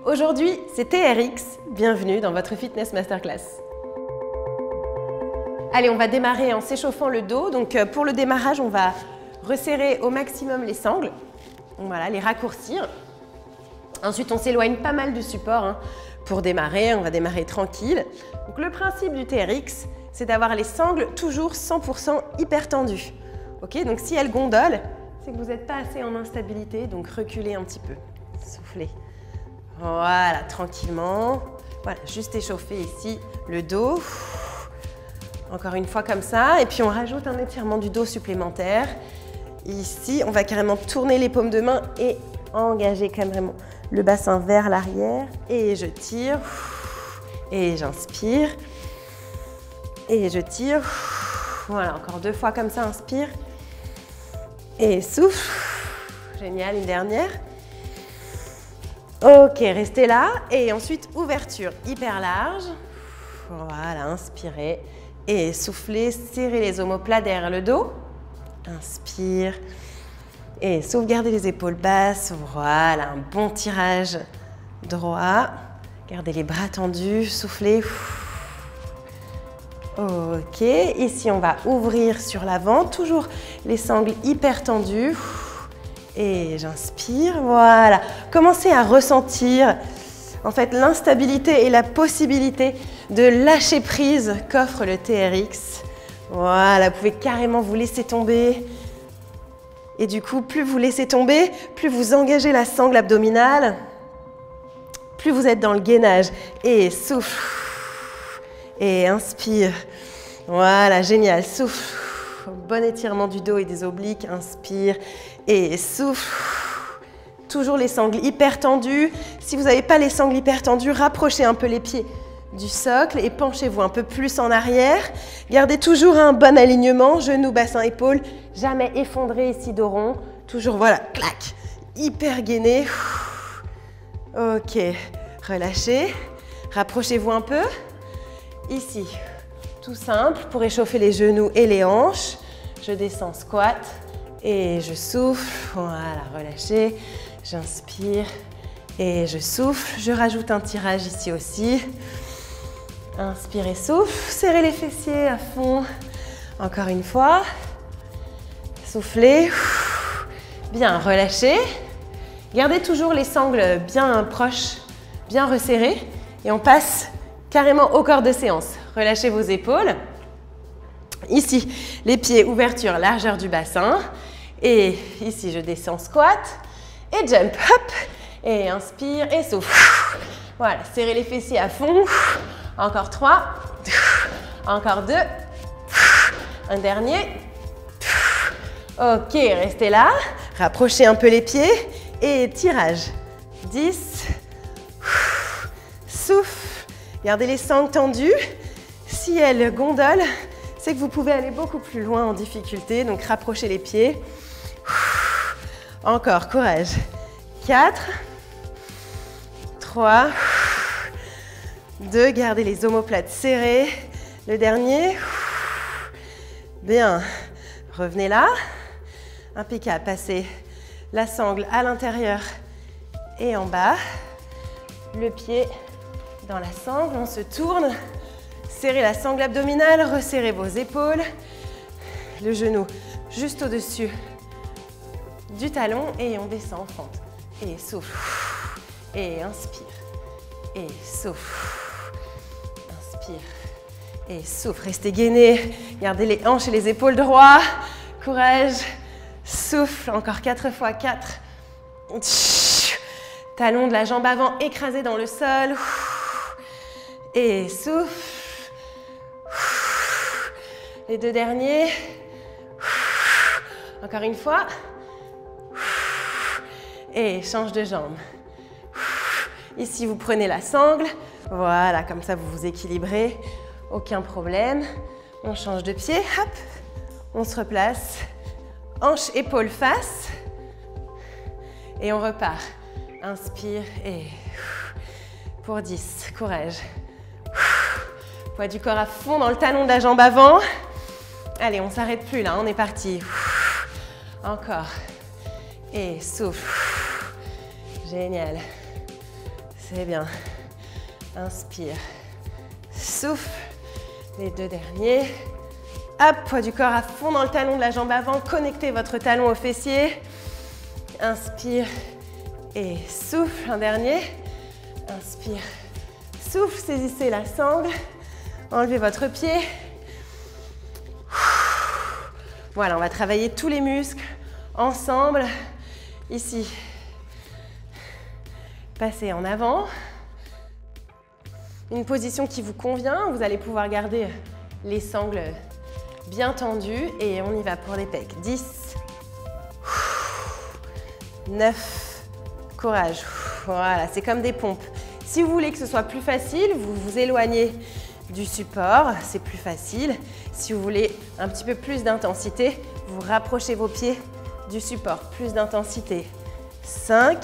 Aujourd'hui, c'est TRX. Bienvenue dans votre Fitness Masterclass. Allez, on va démarrer en s'échauffant le dos. Donc pour le démarrage, on va resserrer au maximum les sangles. Voilà, les raccourcir. Ensuite, on s'éloigne pas mal du support pour démarrer. On va démarrer tranquille. Donc le principe du TRX, c'est d'avoir les sangles toujours 100% hyper tendues. Ok, donc si elles gondolent, c'est que vous n'êtes pas assez en instabilité. Donc reculez un petit peu. Soufflez. Voilà, tranquillement. Voilà, juste échauffer ici le dos. Encore une fois comme ça. Et puis on rajoute un étirement du dos supplémentaire. Ici, on va carrément tourner les paumes de main et engager carrément le bassin vers l'arrière. Et je tire. Et j'inspire. Et je tire. Voilà, encore 2 fois comme ça, inspire. Et souffle. Génial, une dernière. Ok, restez là. Et ensuite, ouverture hyper large. Voilà, inspirez. Et soufflez, serrez les omoplates derrière le dos. Inspire. Et sauvegardez les épaules basses. Voilà, un bon tirage droit. Gardez les bras tendus, soufflez. Ok, ici on va ouvrir sur l'avant. Toujours les sangles hyper tendues. Et j'inspire, voilà. Commencez à ressentir en fait l'instabilité et la possibilité de lâcher prise qu'offre le TRX. Voilà, vous pouvez carrément vous laisser tomber. Et du coup, plus vous laissez tomber, plus vous engagez la sangle abdominale, plus vous êtes dans le gainage. Et souffle. Et inspire. Voilà, génial. Souffle. Bon étirement du dos et des obliques. Inspire et souffle. Toujours les sangles hyper tendues. Si vous n'avez pas les sangles hyper tendues, rapprochez un peu les pieds du socle et penchez-vous un peu plus en arrière. Gardez toujours un bon alignement, genoux, bassin, épaules. Jamais effondré ici dos rond. Toujours, voilà, clac, hyper gainé. Ok, relâchez. Rapprochez-vous un peu. Ici, tout simple, pour échauffer les genoux et les hanches. Je descends, squat. Et je souffle. Voilà, relâchez. J'inspire. Et je souffle. Je rajoute un tirage ici aussi. Inspire et souffle. Serrez les fessiers à fond. Encore une fois. Soufflez. Bien, relâchez. Gardez toujours les sangles bien proches, bien resserrées. Et on passe carrément au corps de séance. Relâchez vos épaules. Ici, les pieds, ouverture, largeur du bassin. Et ici, je descends, squat. Et jump, hop. Et inspire et souffle. Voilà, serrez les fessiers à fond. Encore 3. Encore 2. Un dernier. Ok, restez là. Rapprochez un peu les pieds. Et tirage. 10. Souffle. Gardez les sangles tendues. Si elles gondolent, c'est que vous pouvez aller beaucoup plus loin en difficulté. Donc, rapprochez les pieds. Encore, courage. 4. 3. 2. Gardez les omoplates serrées. Le dernier. Bien. Revenez là. Impeccable. Passez la sangle à l'intérieur et en bas. Le pied dans la sangle. On se tourne. Serrez la sangle abdominale, resserrez vos épaules, le genou juste au-dessus du talon et on descend en fente. Et souffle, et inspire, et souffle, inspire, et souffle. Restez gainé, gardez les hanches et les épaules droits, courage, souffle, encore 4 fois, 4. Talon de la jambe avant écrasé dans le sol, et souffle. Les 2 derniers. Encore une fois. Et change de jambe. Ici, vous prenez la sangle. Voilà, comme ça, vous vous équilibrez. Aucun problème. On change de pied. Hop. On se replace. Hanche, épaule, face. Et on repart. Inspire et pour 10. Courage. Poids du corps à fond dans le talon de la jambe avant. Allez, on ne s'arrête plus là, on est parti. Encore. Et souffle. Génial. C'est bien. Inspire. Souffle. Les 2 derniers. Hop, poids du corps à fond dans le talon de la jambe avant. Connectez votre talon au fessier. Inspire et souffle. Un dernier. Inspire. Souffle, saisissez la sangle. Enlevez votre pied. Voilà, on va travailler tous les muscles ensemble. Ici. Passez en avant. Une position qui vous convient. Vous allez pouvoir garder les sangles bien tendues. Et on y va pour les pecs. 10. 9. Courage. Voilà, c'est comme des pompes. Si vous voulez que ce soit plus facile, vous vous éloignez du support. C'est plus facile. Si vous voulez un petit peu plus d'intensité, vous rapprochez vos pieds du support. Plus d'intensité. 5.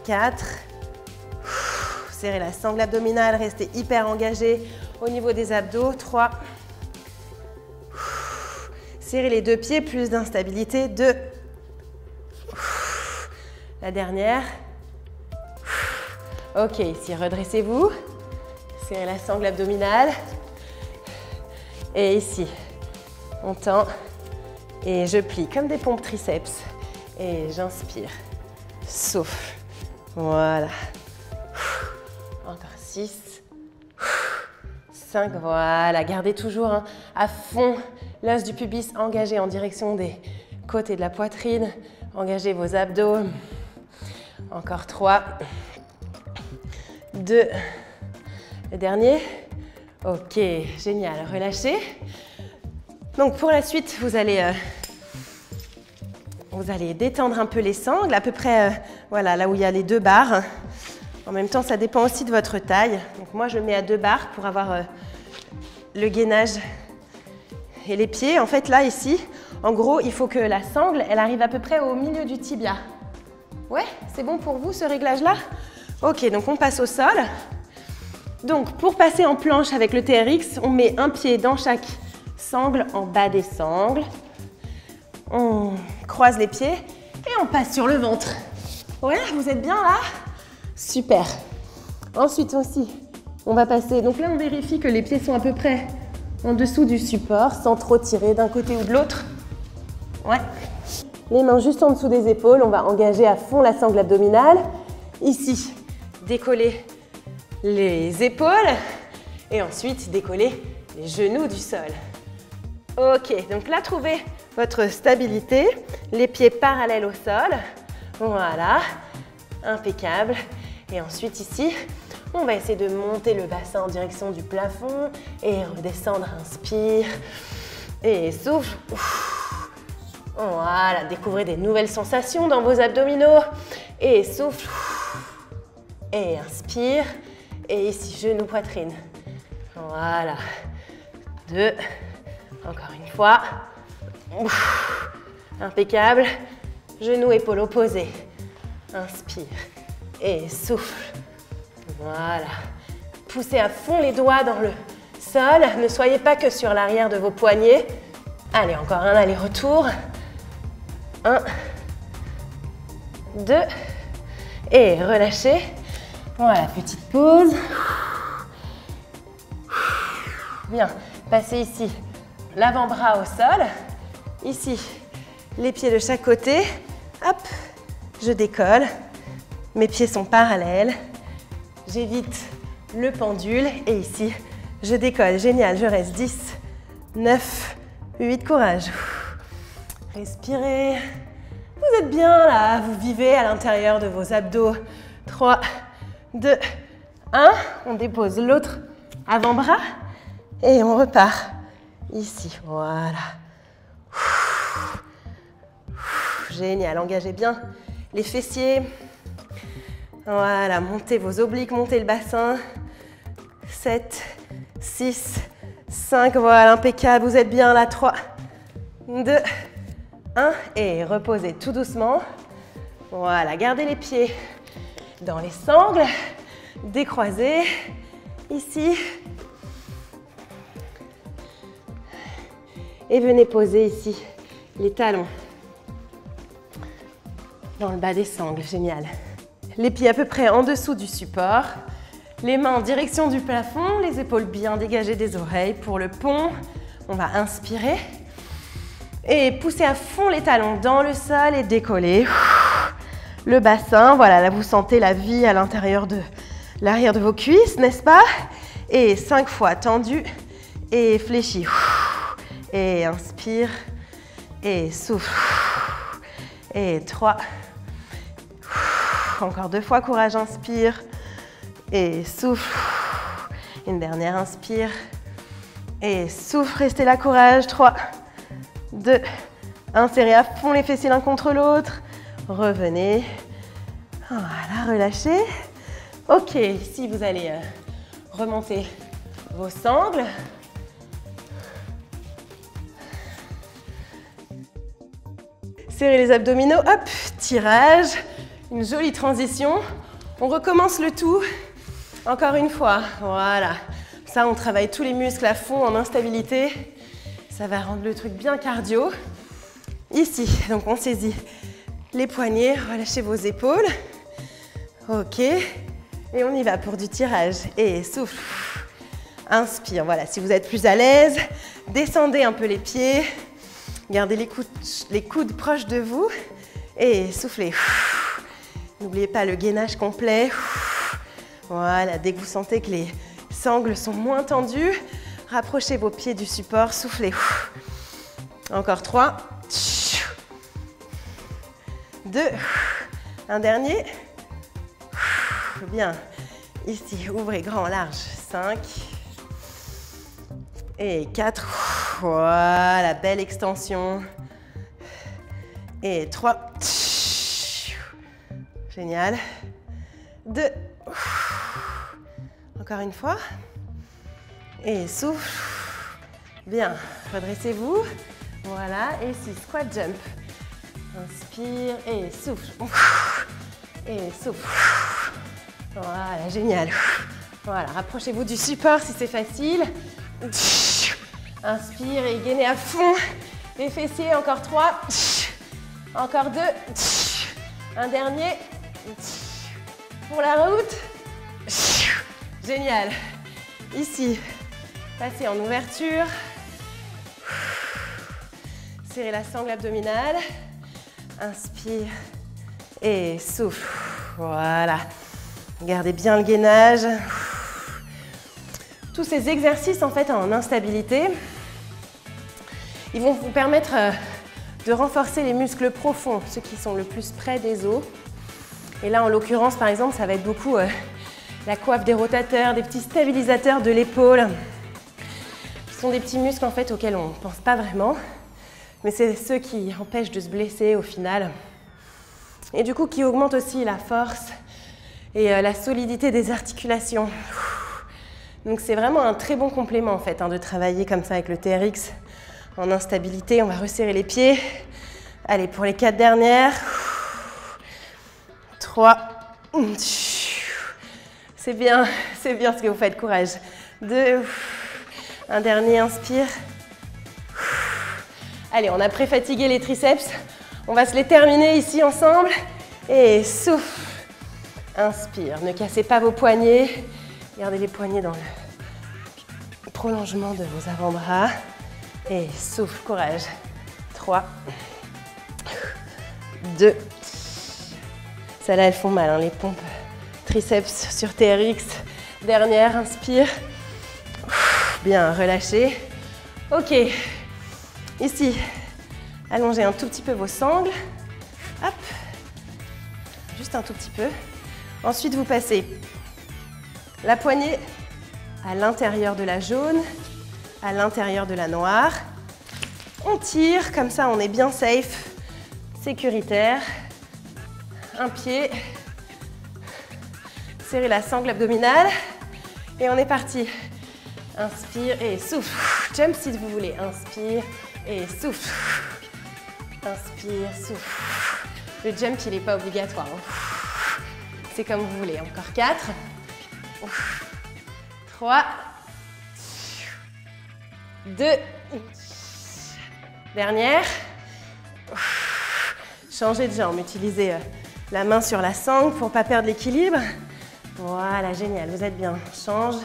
4. Serrez la sangle abdominale, restez hyper engagé au niveau des abdos. 3. Serrez les 2 pieds, plus d'instabilité. 2. La dernière. Ok, ici, redressez-vous. Serrez la sangle abdominale. Et ici, on tend et je plie comme des pompes triceps. Et j'inspire. Souffle. Voilà. Encore 6. 5. Voilà. Gardez toujours à fond l'os du pubis engagé en direction des côtés de la poitrine. Engagez vos abdos. Encore 3. 2. Le dernier. Ok, génial. Relâchez. Donc pour la suite, vous allez détendre un peu les sangles, à peu près voilà, là où il y a les 2 barres. En même temps, ça dépend aussi de votre taille. Donc moi, je mets à 2 barres pour avoir le gainage et les pieds. En fait, là, ici, en gros, il faut que la sangle, elle arrive à peu près au milieu du tibia. Ouais, c'est bon pour vous, ce réglage-là? Ok, donc on passe au sol. Donc, pour passer en planche avec le TRX, on met un pied dans chaque sangle en bas des sangles. On croise les pieds et on passe sur le ventre. Ouais, vous êtes bien là? Super. Ensuite aussi, on va passer. Donc là, on vérifie que les pieds sont à peu près en dessous du support, sans trop tirer d'un côté ou de l'autre. Ouais. Les mains juste en dessous des épaules. On va engager à fond la sangle abdominale. Ici, décoller les épaules. Et ensuite, décoller les genoux du sol. Ok, donc là, trouvez votre stabilité. Les pieds parallèles au sol. Voilà. Impeccable. Et ensuite, ici, on va essayer de monter le bassin en direction du plafond et redescendre. Inspire et souffle. Voilà, découvrez des nouvelles sensations dans vos abdominaux. Et souffle. Et inspire. Et ici, genou, poitrine. Voilà. 2. Encore une fois. Impeccable. Genou, épaule opposée. Inspire. Et souffle. Voilà. Poussez à fond les doigts dans le sol. Ne soyez pas que sur l'arrière de vos poignets. Allez, encore un aller-retour. 1, 2. Et relâchez. Voilà, petite pause. Bien. Passez ici l'avant-bras au sol. Ici, les pieds de chaque côté. Hop, je décolle. Mes pieds sont parallèles. J'évite le pendule. Et ici, je décolle. Génial, je reste. 10, 9, 8, courage. Respirez. Vous êtes bien là. Vous vivez à l'intérieur de vos abdos. 3, 2, 1. On dépose l'autre avant-bras. Et on repart ici. Voilà. Génial. Engagez bien les fessiers. Voilà. Montez vos obliques, montez le bassin. 7, 6, 5. Voilà. Impeccable. Vous êtes bien là. 3, 2, 1. Et reposez tout doucement. Voilà. Gardez les pieds dans les sangles. Décroisez. Ici. Et venez poser ici les talons dans le bas des sangles. Génial. Les pieds à peu près en dessous du support. Les mains en direction du plafond, les épaules bien dégagées des oreilles pour le pont. On va inspirer. Et pousser à fond les talons dans le sol et décoller. Le bassin, voilà, là vous sentez la vie à l'intérieur de l'arrière de vos cuisses, n'est-ce pas? Et 5 fois tendu et fléchi. Et inspire et souffle. Et 3. Encore 2 fois, courage, inspire et souffle. Une dernière, inspire et souffle. Restez là, courage. 3, 2, 1. Serrez à fond les fessiers l'un contre l'autre. Revenez. Voilà, relâchez. Ok, ici vous allez remonter vos sangles. Serrez les abdominaux, hop, tirage. Une jolie transition. On recommence le tout. Encore une fois, voilà. Ça, on travaille tous les muscles à fond en instabilité. Ça va rendre le truc bien cardio. Ici, donc on saisit les poignets, relâchez vos épaules. Ok. Et on y va pour du tirage. Et souffle. Inspire. Voilà, si vous êtes plus à l'aise, descendez un peu les pieds. Gardez les coudes proches de vous. Et soufflez. N'oubliez pas le gainage complet. Voilà, dès que vous sentez que les sangles sont moins tendues, rapprochez vos pieds du support, soufflez. Encore 3. 2. Un dernier. Bien. Ici, ouvrez grand, large. 5. Et 4. Voilà, belle extension. Et 3. Génial. 2. Encore une fois. Et souffle. Bien. Redressez-vous. Voilà. Et 6. Squat jump. Inspire et souffle. Et souffle. Voilà, génial. Voilà, rapprochez-vous du support si c'est facile. Inspire et gainez à fond les fessiers. Encore 3. Encore 2. Un dernier. Pour la route. Génial. Ici, passez en ouverture. Serrez la sangle abdominale. Inspire et souffle. Voilà. Gardez bien le gainage. Tous ces exercices en fait en instabilité, ils vont vous permettre de renforcer les muscles profonds, ceux qui sont le plus près des os. Et là en l'occurrence par exemple, ça va être beaucoup la coiffe des rotateurs, des petits stabilisateurs de l'épaule. Ce sont des petits muscles en fait auxquels on ne pense pas vraiment, mais c'est ceux qui empêchent de se blesser au final. Et du coup qui augmentent aussi la force et la solidité des articulations. Donc c'est vraiment un très bon complément en fait de travailler comme ça avec le TRX en instabilité. On va resserrer les pieds. Allez, pour les 4 dernières. 3. C'est bien ce que vous faites, courage. 2. Un dernier, inspire. Allez, on a pré-fatigué les triceps. On va se les terminer ici ensemble. Et souffle. Inspire. Ne cassez pas vos poignets. Gardez les poignets dans le prolongement de vos avant-bras. Et souffle, courage. 3. 2. Celles-là, elles font mal, les pompes triceps sur TRX. Dernière, inspire. Bien, relâchez. Ok. Ici, allongez un tout petit peu vos sangles. Hop. Juste un tout petit peu. Ensuite, vous passez la poignée à l'intérieur de la jaune, à l'intérieur de la noire. On tire, comme ça on est bien safe, sécuritaire. Un pied. Serrez la sangle abdominale. Et on est parti. Inspire et souffle. Jump si vous voulez. Inspire et souffle. Inspire, souffle. Le jump, il n'est pas obligatoire. C'est comme vous voulez. Encore 4. 3. 2. Dernière. Changez de jambe. Utilisez La main sur la sangle pour ne pas perdre l'équilibre. Voilà, génial, vous êtes bien. Change.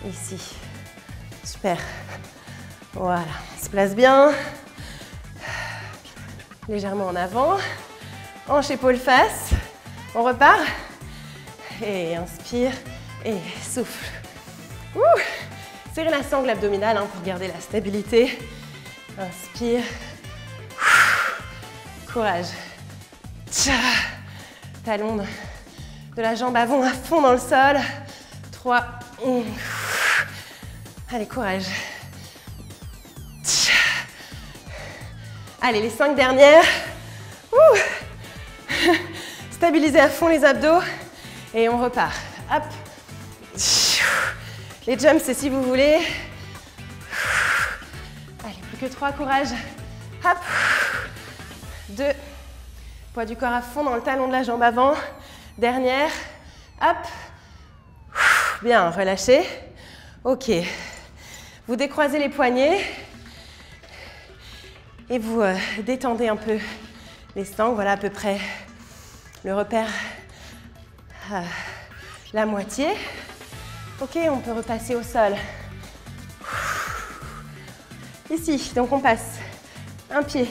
Ici. Super. Voilà, on se place bien. Légèrement en avant. Hanche, épaule, face. On repart. Et inspire. Et souffle. Ouh. Serrez la sangle abdominale pour garder la stabilité. Inspire. Courage. Talon de la jambe avant à fond dans le sol. 3. Allez, courage. Allez, les 5 dernières. Stabilisez à fond les abdos. Et on repart. Hop. Les jumps, c'est si vous voulez. Allez, plus que 3, courage. Hop. 2. Poids du corps à fond dans le talon de la jambe avant. Dernière. Hop. Bien, relâchez. Ok. Vous décroisez les poignets. Et vous détendez un peu les sangles. Voilà à peu près le repère à la moitié. Ok, on peut repasser au sol. Ici, donc on passe un pied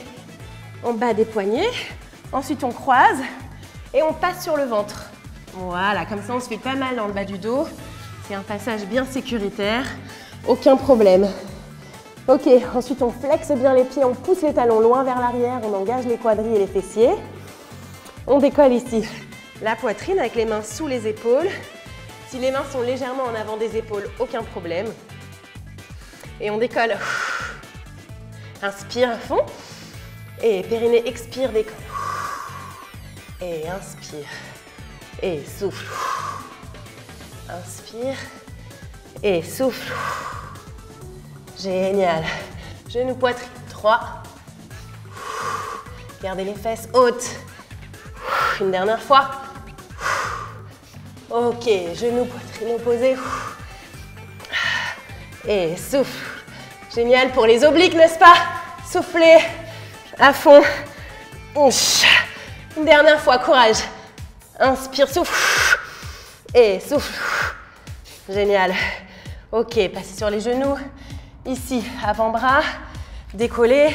en bas des poignets. Ensuite, on croise et on passe sur le ventre. Voilà, comme ça, on se fait pas mal dans le bas du dos. C'est un passage bien sécuritaire. Aucun problème. Ok, ensuite, on flexe bien les pieds, on pousse les talons loin vers l'arrière, on engage les quadris et les fessiers. On décolle ici la poitrine avec les mains sous les épaules. Si les mains sont légèrement en avant des épaules, aucun problème. Et on décolle. Inspire à fond. Et périnée expire, décolle. Et inspire. Et souffle. Inspire. Et souffle. Génial. Genou, poitrine. 3. Gardez les fesses hautes. Une dernière fois. Ok, genou, poitrine opposée. Et souffle. Génial pour les obliques, n'est-ce pas? Soufflez à fond. Une dernière fois, courage. Inspire, souffle. Et souffle. Génial. Ok, passez sur les genoux. Ici, avant-bras. Décollez.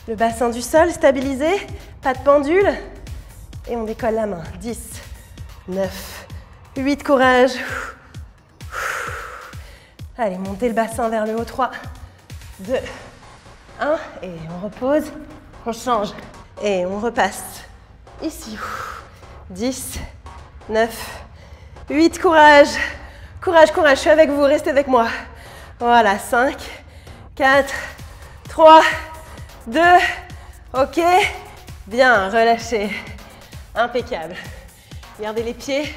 Le bassin du sol, stabilisé. Pas de pendule. Et on décolle la main. 10, 9, 8, courage. Allez, montez le bassin vers le haut. 3, 2, 1. Et on repose. On change. Et on repasse. Ici. 10, 9, 8, courage. Courage, courage. Je suis avec vous. Restez avec moi. Voilà. 5, 4, 3, 2. Ok. Bien, relâchez. Impeccable. Gardez les pieds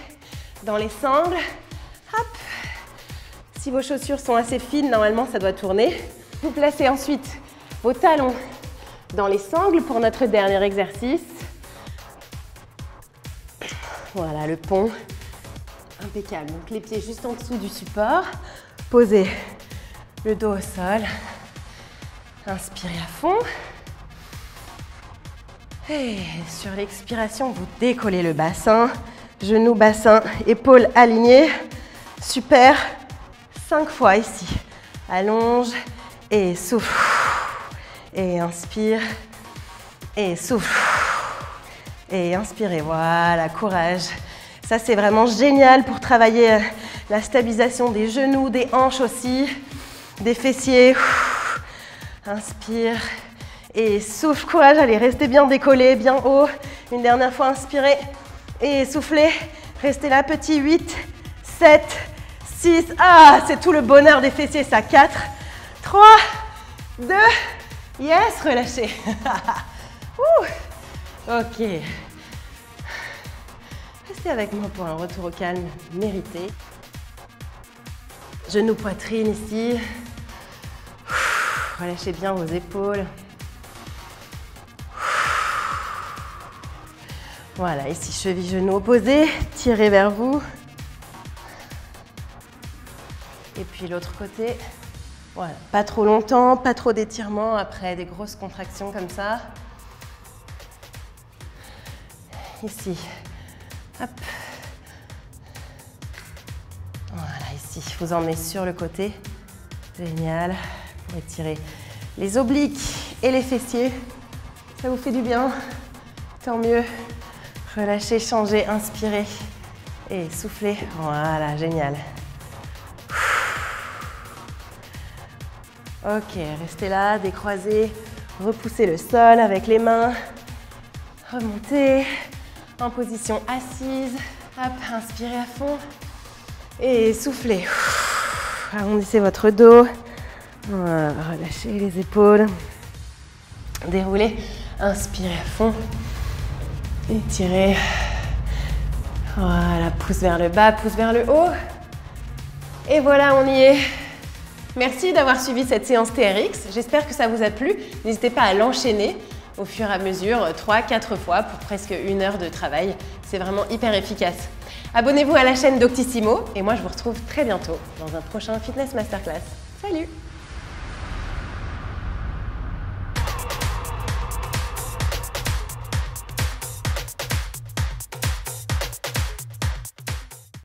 dans les sangles. Hop. Si vos chaussures sont assez fines, normalement, ça doit tourner. Vous placez ensuite vos talons dans les sangles pour notre dernier exercice. Voilà, le pont. Impeccable. Donc, les pieds juste en dessous du support. Posez le dos au sol. Inspirez à fond. Et sur l'expiration, vous décollez le bassin. Genoux, bassin, épaules alignées. Super. 5 fois ici. Allonge et souffle. Et inspire. Et souffle. Et inspirez. Voilà, courage. Ça, c'est vraiment génial pour travailler la stabilisation des genoux, des hanches aussi, des fessiers. Inspire. Et souffle, courage. Allez, restez bien décollés, bien haut. Une dernière fois, inspirez. Et soufflez. Restez là, petit. 8, 7, 6. Ah, c'est tout le bonheur des fessiers, ça. 4, 3, 2. Yes, relâchez. Ok. Restez avec moi pour un retour au calme mérité. Genoux, poitrine ici. Relâchez bien vos épaules. Voilà, ici, cheville, genou opposés. Tirez vers vous. Et puis l'autre côté. Voilà, pas trop longtemps, pas trop d'étirement après des grosses contractions comme ça. ici. Hop. Voilà, ici. Vous emmenez sur le côté. Génial. Pour étirer les obliques et les fessiers. Ça vous fait du bien? Tant mieux. Relâchez, changez, inspirez et soufflez. Voilà, génial. Ok, restez là, décroisez, repoussez le sol avec les mains. Remontez en position assise. Hop, inspirez à fond et soufflez. Arrondissez votre dos. Voilà, relâchez les épaules. Déroulez. Inspirez à fond. Étirez. Voilà, pouce vers le bas, pouce vers le haut. Et voilà, on y est. Merci d'avoir suivi cette séance TRX. J'espère que ça vous a plu. N'hésitez pas à l'enchaîner au fur et à mesure, 3-4 fois pour presque 1 heure de travail. C'est vraiment hyper efficace. Abonnez-vous à la chaîne Doctissimo et moi je vous retrouve très bientôt dans un prochain Fitness Masterclass. Salut!